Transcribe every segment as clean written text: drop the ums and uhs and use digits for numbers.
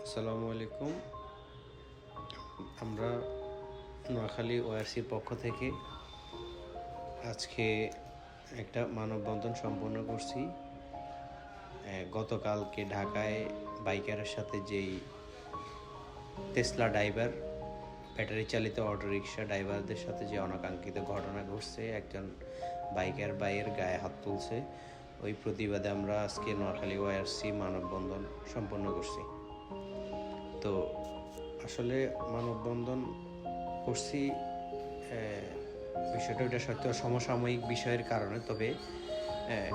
আসসালামু আলাইকুম। আমরা নোয়াখালী ওআরসির পক্ষ থেকে আজকে একটা মানববন্ধন সম্পন্ন করছি। গতকালকে ঢাকায় বাইকারের সাথে যেই টেসলা ড্রাইভার, ব্যাটারি চালিত অটোরিকশা ড্রাইভারদের সাথে যে অনাকাঙ্ক্ষিত ঘটনা ঘটছে, একজন বাইকার ভাইয়ের গায়ে হাত তুলছে, ওই প্রতিবাদে আমরা আজকে নোয়াখালী ওআরসি মানববন্ধন সম্পন্ন করছি। তো আসলে মানববন্ধন করছি বিষয়টা ওইটা সত্য সমসাময়িক বিষয়ের কারণে, তবে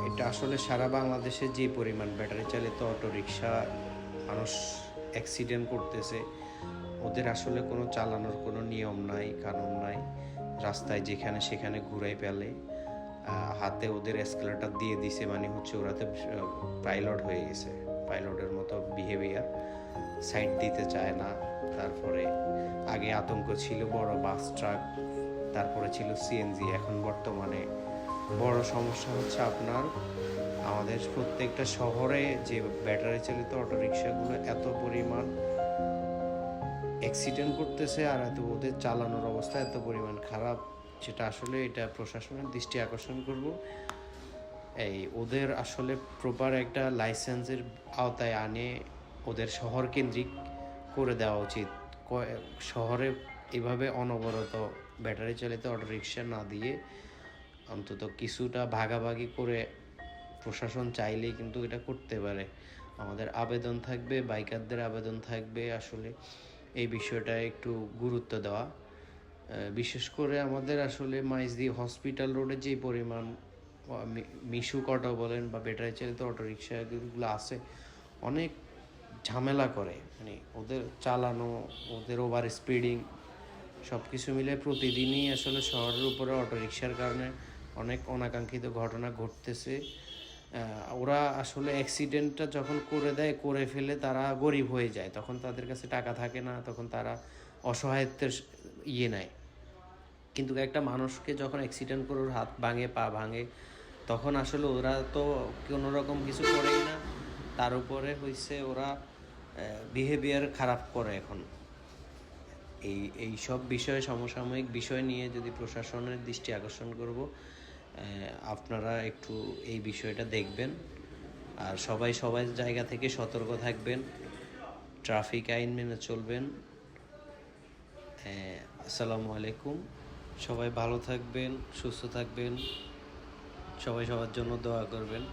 এটা আসলে সারা বাংলাদেশে যে পরিমাণ ব্যাটারি চালিত অটোরিকশা মানুষ অ্যাক্সিডেন্ট করতেছে, ওদের আসলে কোনো চালানোর কোনো নিয়ম নাই, কানুন নাই। রাস্তায় যেখানে সেখানে ঘুরাই ফেলে, হাতে ওদের এসকেলেটর দিয়ে দিছে, মানে হচ্ছে ওরাতে পাইলট হয়ে গেছে, পাইলটের মতো বিহেভিয়ার। সাইড দিতে চায় না। তারপরে আগে আতঙ্ক ছিল বড় বাস ট্রাক, তারপরে ছিল সিএনজি, এখন বর্তমানে বড় সমস্যা হচ্ছে আপনার আমাদের প্রত্যেকটা শহরে যে ব্যাটারি চালিত অটোরিকশাগুলো এত পরিমাণ অ্যাক্সিডেন্ট করতেছে, আর এত ওদের চালানোর অবস্থা এত পরিমাণ খারাপ, যেটা আসলে এটা প্রশাসনের দৃষ্টি আকর্ষণ করব। এই ওদের আসলে প্রপার একটা লাইসেন্সের আওতায় আনে ওদের শহর কেন্দ্রিক করে দেওয়া উচিত। শহরে এভাবে অনবরত ব্যাটারি চালিত অটোরিকশা না দিয়ে অন্তত কিছুটা ভাগাভাগি করে প্রশাসন চাইলেই কিন্তু এটা করতে পারে। আমাদের আবেদন থাকবে, বাইকারদের আবেদন থাকবে আসলে এই বিষয়টা একটু গুরুত্ব দেওয়া। বিশেষ করে আমাদের আসলে মাইজদি হসপিটাল রোডে যে পরিমাণ মিশুক অটো বলেন বা ব্যাটারি চালিত অটোরিকশাগুলো আছে, অনেক ঝামেলা করে, মানে ওদের চালানো, ওদের ওভার স্পিডিং সব কিছু মিলে প্রতিদিনই আসলে শহরের উপরে অটোরিকশার কারণে অনেক অনাকাঙ্ক্ষিত ঘটনা ঘটতেছে। ওরা আসলে অ্যাক্সিডেন্টটা যখন করে ফেলে তারা গরিব হয়ে যায়, তখন তাদের কাছে টাকা থাকে না, তখন তারা অসহায়ত্বের নেয়। কিন্তু একটা মানুষকে যখন অ্যাক্সিডেন্ট করে ওর হাত ভাঙে, পা ভাঙে, তখন আসলে ওরা তো কোনো রকম কিছু করেই না, তার উপরে হয়েছে ওরা বিহেভিয়ার খারাপ করে। এখন এই সব বিষয়ে সমসাময়িক বিষয় নিয়ে যদি প্রশাসনের দৃষ্টি আকর্ষণ করব, আপনারা একটু এই বিষয়টা দেখবেন। আর সবাই জায়গা থেকে সতর্ক থাকবেন, ট্রাফিক আইন মেনে চলবেন। আসসালামু আলাইকুম। সবাই ভালো থাকবেন, সুস্থ থাকবেন, সবাই সবার জন্য দোয়া করবেন।